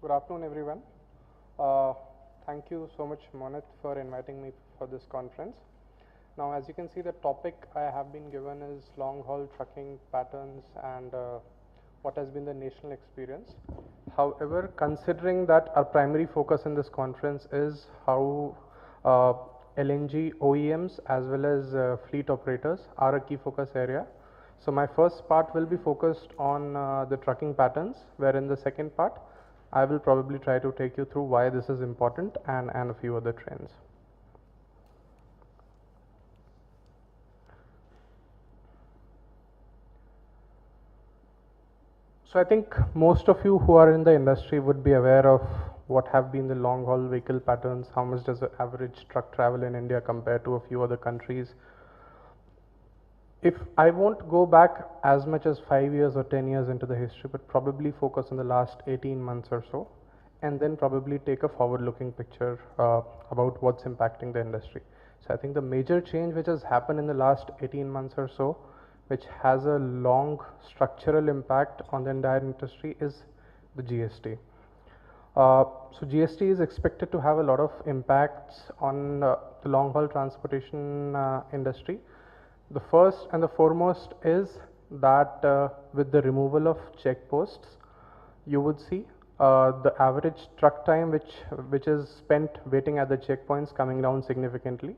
Good afternoon, everyone. Uh, Thank you so much, Monit, for inviting me for this conference. Now, as you can see, the topic I have been given is long-haul trucking patterns and what has been the national experience. However, considering that our primary focus in this conference is how uh, LNG OEMs as well as fleet operators are a key focus area. So my first part will be focused on the trucking patterns, wherein the second part I will probably try to take you through why this is important and a few other trends. So I think most of you who are in the industry would be aware of what have been the long haul vehicle patterns, how much does the average truck travel in India compared to a few other countries. If I won't go back as much as 5 years or 10 years into the history, but probably focus on the last 18 months or so, and then probably take a forward looking picture about what's impacting the industry. So I think the major change which has happened in the last 18 months or so, which has a long structural impact on the entire industry, is the GST. So GST is expected to have a lot of impacts on the long haul transportation industry. The first and the foremost is that with the removal of checkposts, you would see the average truck time which is spent waiting at the checkpoints coming down significantly.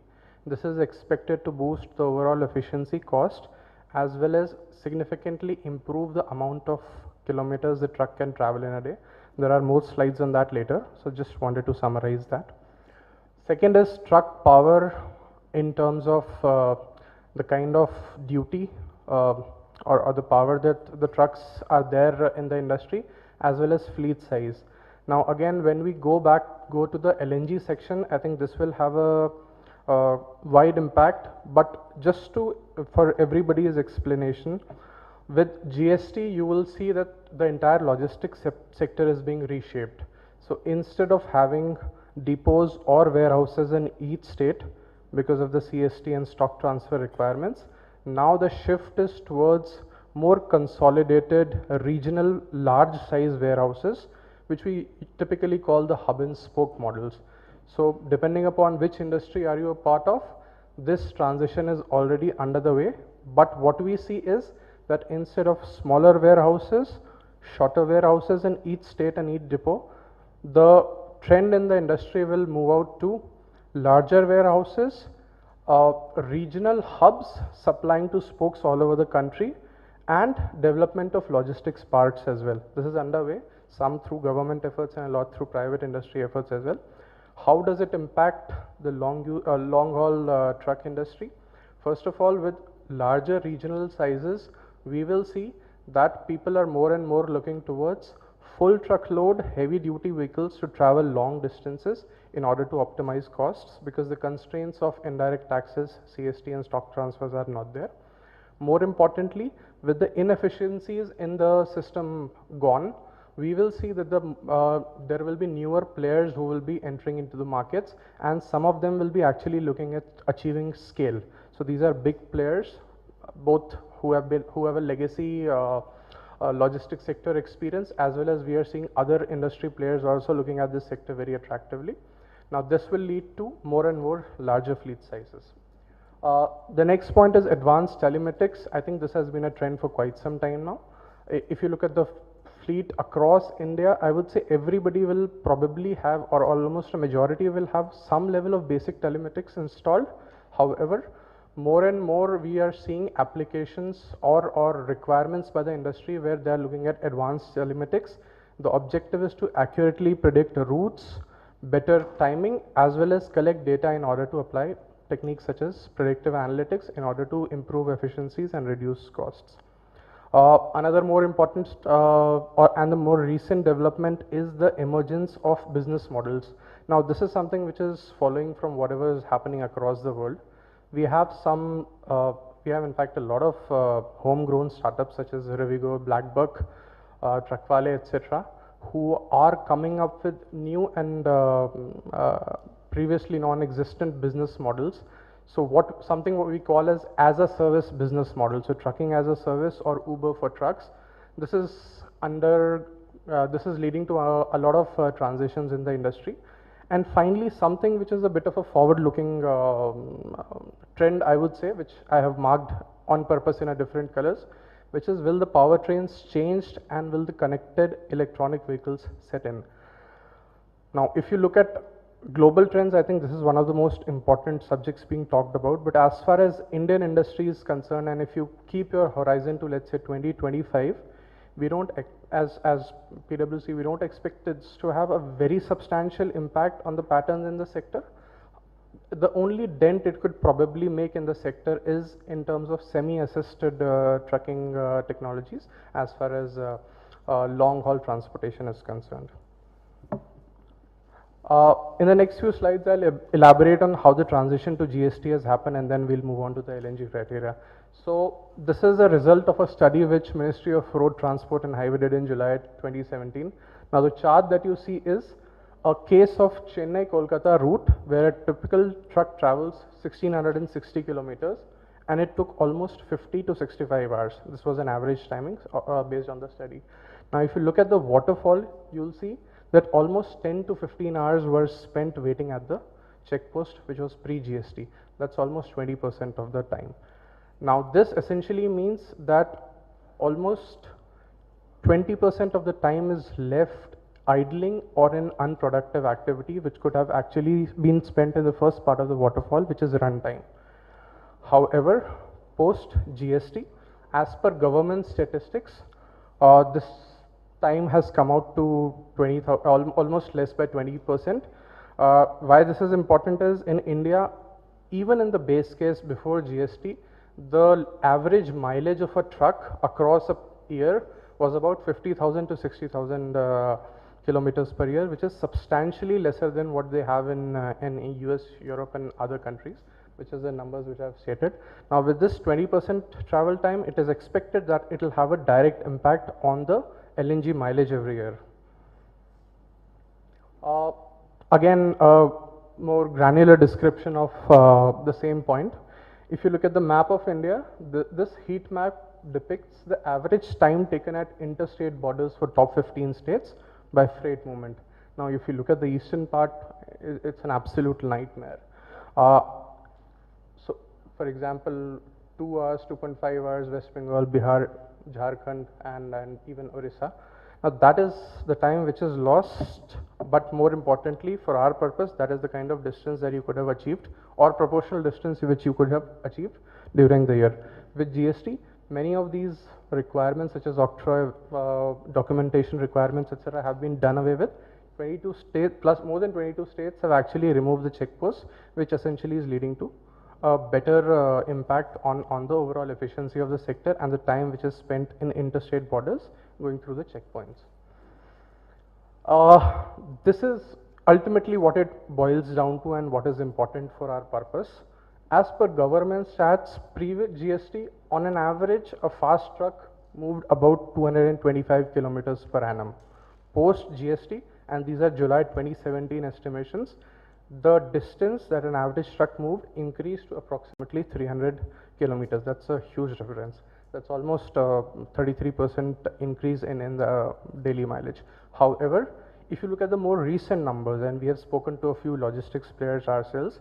This is expected to boost the overall efficiency cost as well as significantly improve the amount of kilometers the truck can travel in a day. There are more slides on that later, so just wanted to summarize that. Second is truck power in terms of the kind of duty or the power that the trucks are there in the industry, as well as fleet size. Now again, when we go to the LNG section, I think this will have a wide impact, but just for everybody's explanation, with GST you will see that the entire logistics sector is being reshaped. So instead of having depots or warehouses in each state because of the CST and stock transfer requirements, now the shift is towards more consolidated regional large size warehouses, which we typically call the hub and spoke models. So depending upon which industry are you a part of, this transition is already under the way. But what we see is that instead of smaller warehouses, shorter warehouses in each state and each depot, the trend in the industry will move out to larger warehouses, regional hubs supplying to spokes all over the country, and development of logistics parks as well. This is underway, some through government efforts and a lot through private industry efforts as well. How does it impact the long haul truck industry? First of all, with larger regional sizes, we will see that people are more and more looking towards full truckload heavy duty vehicles to travel long distances in order to optimize costs, because the constraints of indirect taxes, CST and stock transfers are not there. More importantly, with the inefficiencies in the system gone, we will see that there will be newer players who will be entering into the markets, and some of them will be actually looking at achieving scale. So these are big players, both who have a legacy logistics sector experience, as well as we are seeing other industry players also looking at this sector very attractively. Now this will lead to more and more larger fleet sizes. The next point is advanced telematics. I think this has been a trend for quite some time now. If you look at the fleet across India, I would say everybody will probably have, or almost a majority will have, some level of basic telematics installed. However, more and more we are seeing applications or requirements by the industry where they are looking at advanced telematics. The objective is to accurately predict routes, better timing, as well as collect data in order to apply techniques such as predictive analytics in order to improve efficiencies and reduce costs. Another more important and the more recent development is the emergence of business models. Now this is something which is following from whatever is happening across the world. We have in fact a lot of homegrown startups such as Revigo, Blackbuck, Truckwale, etc., who are coming up with new and previously non-existent business models. So something what we call as a service business model. So trucking as a service or Uber for trucks. This is under this is leading to a lot of transitions in the industry. And finally, something which is a bit of a forward-looking trend, I would say, which I have marked on purpose in a different colors, which is, will the powertrains changed and will the connected electronic vehicles set in? Now, if you look at global trends, I think this is one of the most important subjects being talked about. But as far as Indian industry is concerned, and if you keep your horizon to, let's say, 2025, we don't, as PWC, we don't expect it to have a very substantial impact on the patterns in the sector. The only dent it could probably make in the sector is in terms of semi-assisted trucking technologies, as far as long-haul transportation is concerned. In the next few slides, I'll elaborate on how the transition to GST has happened, and then we'll move on to the LNG criteria. So this is a result of a study which Ministry of Road Transport and Highway did in July 2017. Now the chart that you see is a case of Chennai-Kolkata route where a typical truck travels 1660 kilometers, and it took almost 50 to 65 hours. This was an average timing based on the study. Now if you look at the waterfall, you'll see that almost 10 to 15 hours were spent waiting at the checkpost, which was pre-GST. That's almost 20% of the time. Now this essentially means that almost 20% of the time is left idling or in unproductive activity, which could have actually been spent in the first part of the waterfall, which is runtime. However, post GST, as per government statistics, this time has come out to almost less by 20%. Why this is important is, in India, even in the base case before GST, the average mileage of a truck across a year was about 50,000 to 60,000 kilometers per year, which is substantially lesser than what they have in US, Europe and other countries, which is the numbers which I have stated. Now with this 20% travel time, it is expected that it will have a direct impact on the LNG mileage every year. Again, more granular description of the same point. If you look at the map of India, this heat map depicts the average time taken at interstate borders for top 15 states by freight movement. Now if you look at the eastern part, it's an absolute nightmare. So for example, 2 hours, 2.5 hours, West Bengal, Bihar, Jharkhand and even Orissa. Now that is the time which is lost, but more importantly for our purpose, that is the kind of distance that you could have achieved, or proportional distance which you could have achieved during the year. With GST, many of these requirements such as octroi, documentation requirements, etc. have been done away with. 22 states, plus more than 22 states have actually removed the checkposts, which essentially is leading to a better impact on the overall efficiency of the sector and the time which is spent in interstate borders going through the checkpoints. This is ultimately what it boils down to and what is important for our purpose. As per government stats, pre GST, on an average, a fast truck moved about 225 kilometers per annum. Post GST, and these are July 2017 estimations, the distance that an average truck moved increased to approximately 300 kilometers. That's a huge difference. That's almost 33% increase in the daily mileage. However, if you look at the more recent numbers, and we have spoken to a few logistics players ourselves,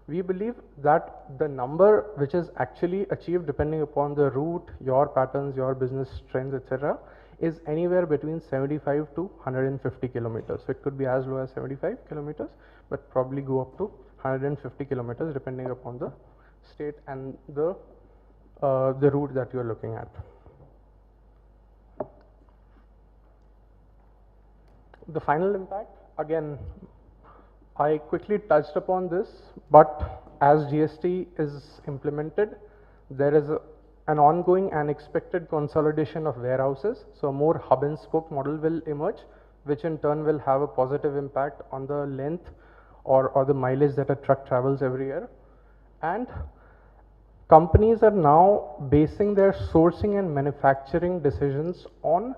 we believe that the number which is actually achieved depending upon the route, your patterns, your business trends, etc., is anywhere between 75 to 150 kilometers. So it could be as low as 75 kilometers, but probably go up to 150 kilometers depending upon the state and the route that you are looking at. The final impact, again, I quickly touched upon this, but as GST is implemented, there is an ongoing and expected consolidation of warehouses. So more hub and spoke model will emerge, which in turn will have a positive impact on the length or the mileage that a truck travels every year. And companies are now basing their sourcing and manufacturing decisions on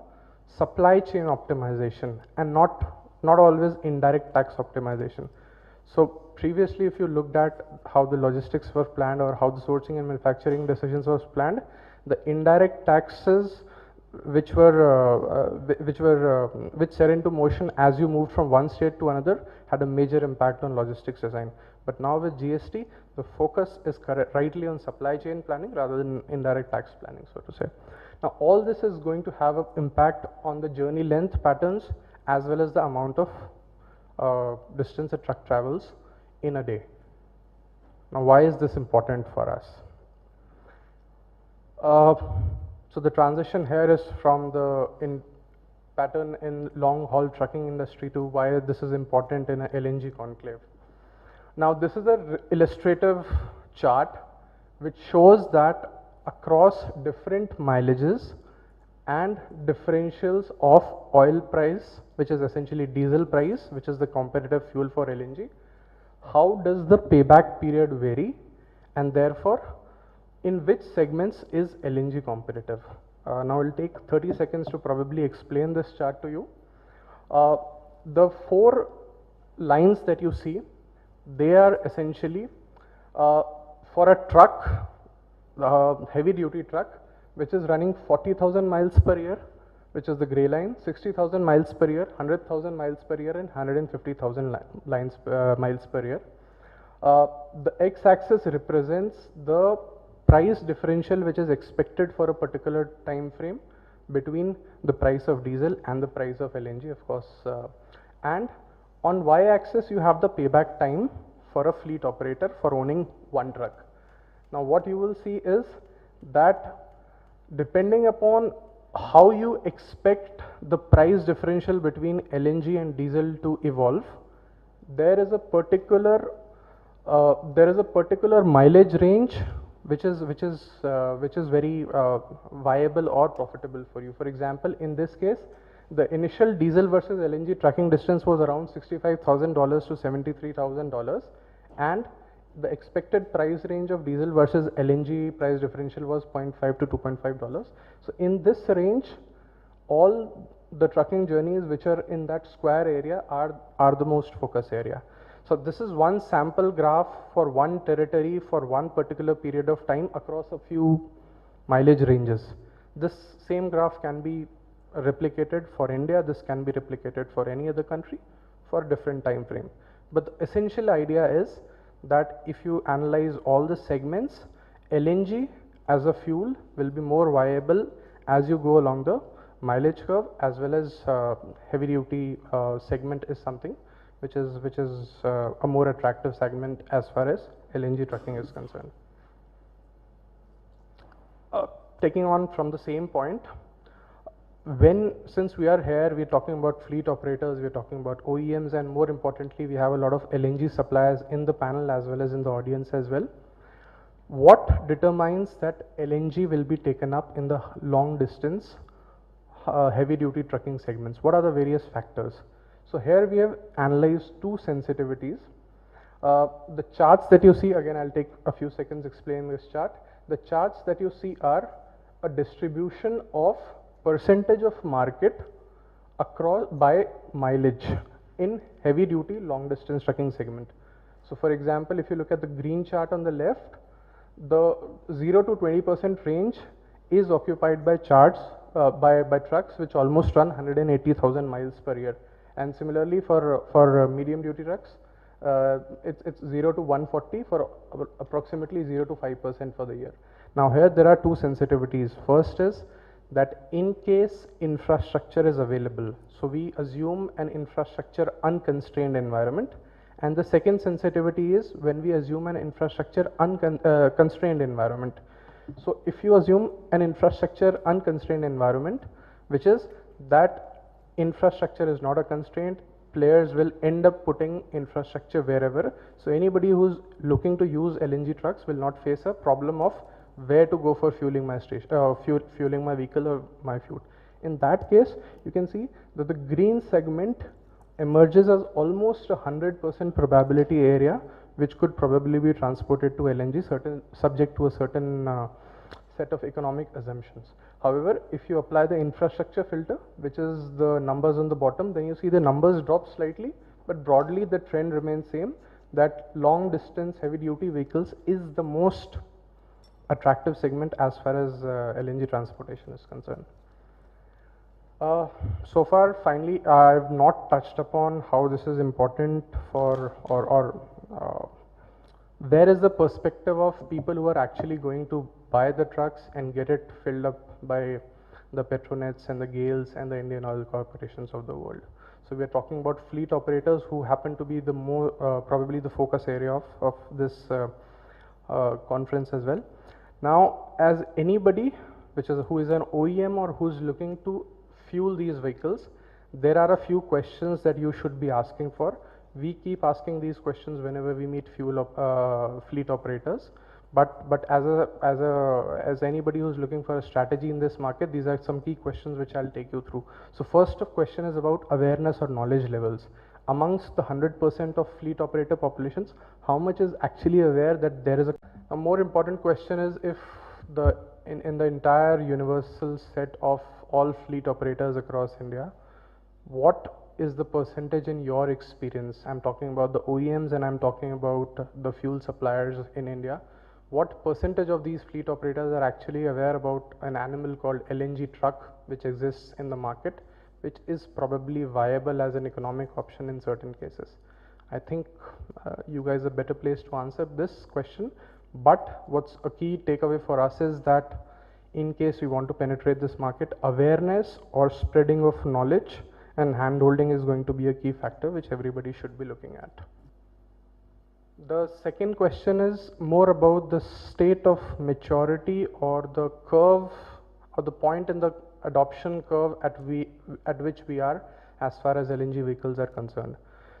supply chain optimization and not always indirect tax optimization. So previously, if you looked at how the logistics were planned or how the sourcing and manufacturing decisions was planned, the indirect taxes which set into motion as you moved from one state to another, had a major impact on logistics design. But now with GST, the focus is rightly on supply chain planning rather than indirect tax planning, so to say. Now all this is going to have an impact on the journey length patterns as well as the amount of distance a truck travels in a day. Now why is this important for us? So the transition here is from the pattern in long haul trucking industry to why this is important in a LNG conclave. Now this is a illustrative chart which shows that across different mileages and differentials of oil price, which is essentially diesel price, which is the competitive fuel for LNG, how does the payback period vary, and therefore in which segments is LNG competitive. Now I'll take 30 seconds to probably explain this chart to you. The 4 lines that you see, they are essentially for a truck, heavy duty truck, which is running 40,000 miles per year, which is the gray line, 60,000 miles per year, 100,000 miles per year, and 150,000 miles per year. The x-axis represents the price differential which is expected for a particular time frame between the price of diesel and the price of LNG, of course. And on y-axis you have the payback time for a fleet operator for owning one truck. Now what you will see is that depending upon how you expect the price differential between LNG and diesel to evolve, there is a particular mileage range which is very viable or profitable for you. For example, in this case, the initial diesel versus LNG trucking distance was around $65,000 to $73,000, and the expected price range of diesel versus LNG price differential was $0.5 to $2.5. So in this range, all the trucking journeys which are in that square area are the most focus area. So this is one sample graph for one territory for one particular period of time across a few mileage ranges. This same graph can be replicated for India, this can be replicated for any other country for different time frame. But the essential idea is that if you analyze all the segments, LNG as a fuel will be more viable as you go along the mileage curve, as well as heavy duty segment is something which is a more attractive segment as far as LNG trucking is concerned. Taking on from the same point, since we are here, we are talking about fleet operators, we are talking about OEMs, and more importantly, we have a lot of LNG suppliers in the panel as well as in the audience as well. What determines that LNG will be taken up in the long distance heavy duty trucking segments? What are the various factors? So here we have analyzed 2 sensitivities. The charts that you see, again I'll take a few seconds explaining this chart. The charts that you see are a distribution of percentage of market across by mileage in heavy duty long distance trucking segment. So for example, if you look at the green chart on the left, the 0 to 20% range is occupied by by trucks which almost run 180,000 miles per year. And similarly for medium duty trucks, it's 0 to 140 for approximately 0 to 5% for the year. Now here there are 2 sensitivities. First is that in case infrastructure is available, so we assume an infrastructure unconstrained environment, and the second sensitivity is when we assume an infrastructure constrained environment. So if you assume an infrastructure unconstrained environment, which is that infrastructure is not a constraint, players will end up putting infrastructure wherever. So anybody who's looking to use LNG trucks will not face a problem of where to go for fueling my station, fueling my vehicle or my fuel. In that case, you can see that the green segment emerges as almost 100% probability area, which could probably be transported to LNG, subject to a certain set of economic assumptions. However, if you apply the infrastructure filter, which is the numbers on the bottom, then you see the numbers drop slightly, but broadly the trend remains same, that long distance heavy duty vehicles is the most attractive segment as far as LNG transportation is concerned. Uh, so far, finally, I've not touched upon how this is important for, or where is the perspective of people who are actually going to buy the trucks and get it filled up by the Petronets and the Gales and the Indian oil corporations of the world. So we are talking about fleet operators who happen to be the more, probably the focus area of this conference as well. Now, as anybody who is an OEM or who's looking to fuel these vehicles, there are a few questions that you should be asking for. We keep asking these questions whenever we meet fleet operators. But as anybody who's looking for a strategy in this market, these are some key questions which I'll take you through. So first question is about awareness or knowledge levels. Amongst the 100% of fleet operator populations, how much is actually aware that there is a more important question is if in the entire universal set of all fleet operators across India, what is the percentage in your experience? I'm talking about the OEMs and I'm talking about the fuel suppliers in India. What percentage of these fleet operators are actually aware about an animal called LNG truck, which exists in the market, which is probably viable as an economic option in certain cases? I think you guys are better placed to answer this question, but what's a key takeaway for us is that in case we want to penetrate this market, awareness or spreading of knowledge and hand-holding is going to be a key factor which everybody should be looking at. The second question is more about the state of maturity or the curve or the point in the adoption curve at which we are as far as LNG vehicles are concerned.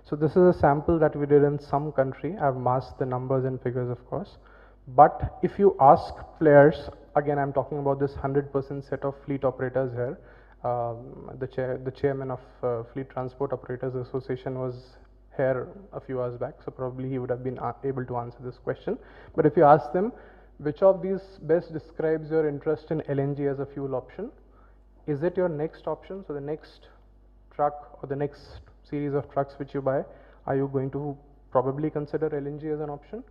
So this is a sample that we did in some country. I've masked the numbers and figures, of course. But if you ask players, again I'm talking about this 100% set of fleet operators here. The chairman of Fleet Transport Operators Association was here a few hours back, so probably he would have been able to answer this question. But if you ask them, which of these best describes your interest in LNG as a fuel option? Is it your next option? So the next truck or the next series of trucks which you buy, are you going to probably consider LNG as an option?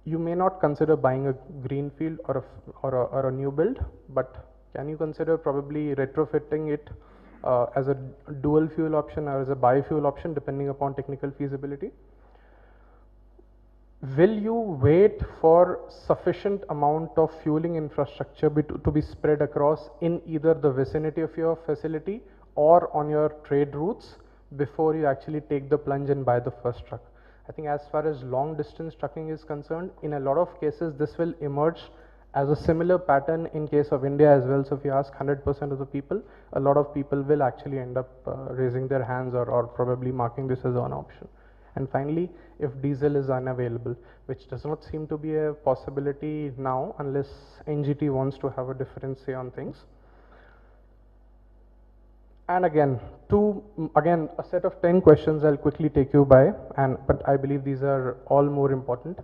You may not consider buying a greenfield or a new build, but can you consider probably retrofitting it as a dual fuel option or as a biofuel option depending upon technical feasibility? Will you wait for sufficient amount of fueling infrastructure to be spread across in either the vicinity of your facility or on your trade routes before you actually take the plunge and buy the first truck? I think as far as long distance trucking is concerned, in a lot of cases this will emerge as a similar pattern in case of India as well. So if you ask 100% of the people, a lot of people will actually end up raising their hands or probably marking this as an option. And finally, if diesel is unavailable, which does not seem to be a possibility now unless NGT wants to have a different say on things. And again, a set of 10 questions I'll quickly take you by, but I believe these are all more important.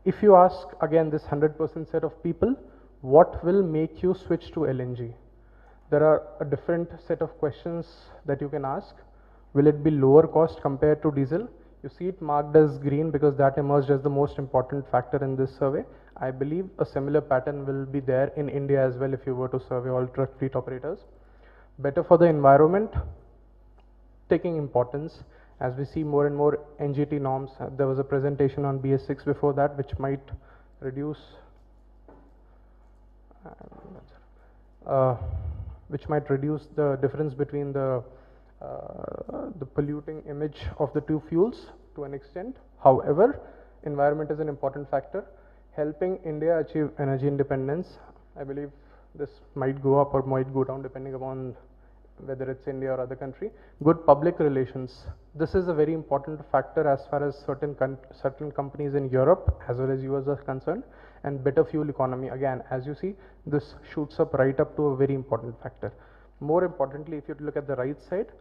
If you ask again this 100% set of people, what will make you switch to LNG? There are a different set of questions that you can ask. Will it be lower cost compared to diesel? You see it marked as green because that emerged as the most important factor in this survey. I believe a similar pattern will be there in India as well if you were to survey all truck fleet operators. Better for the environment, taking importance as we see more and more NGT norms. There was a presentation on BS6 before that which might reduce the difference between the polluting image of the two fuels to an extent. However, environment is an important factor. Helping India achieve energy independence, I believe this might go up or might go down depending upon whether it's India or other country. Good public relations. This is a very important factor as far as certain companies in Europe as well as US are concerned. And better fuel economy. Again, as you see, this shoots up right up to a very important factor. More importantly, if you look at the right side,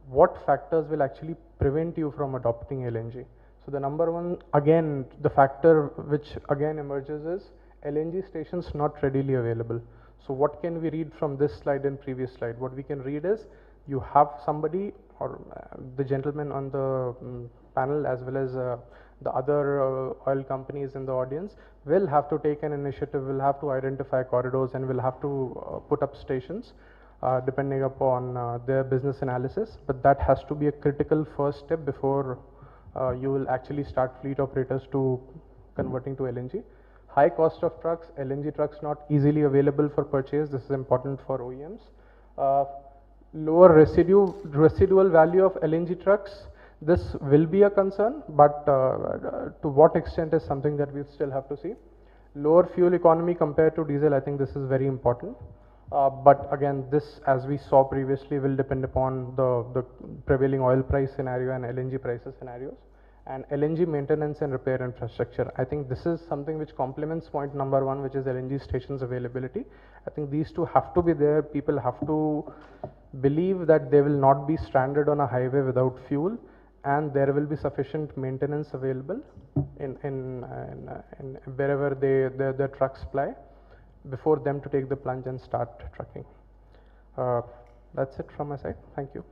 what factors will actually prevent you from adopting LNG? So the number one, again, the factor which again emerges is LNG stations not readily available. So what can we read from this slide and previous slide? What we can read is you have somebody or the gentleman on the panel as well as the other oil companies in the audience will have to take an initiative, will have to identify corridors and will have to put up stations. depending upon their business analysis, but that has to be a critical first step before you will actually start fleet operators to converting to LNG. High cost of trucks, LNG trucks not easily available for purchase. This is important for OEMs. Lower residual value of LNG trucks. This will be a concern, but to what extent is something that we still have to see. Lower fuel economy compared to diesel, I think this is very important. But again, this, as we saw previously, will depend upon the prevailing oil price scenario and LNG prices scenarios, and LNG maintenance and repair infrastructure. I think this is something which complements point number 1, which is LNG stations availability. I think these two have to be there. People have to believe that they will not be stranded on a highway without fuel, and there will be sufficient maintenance available in wherever their trucks ply, before them to take the plunge and start trucking. That's it from my side. Thank you.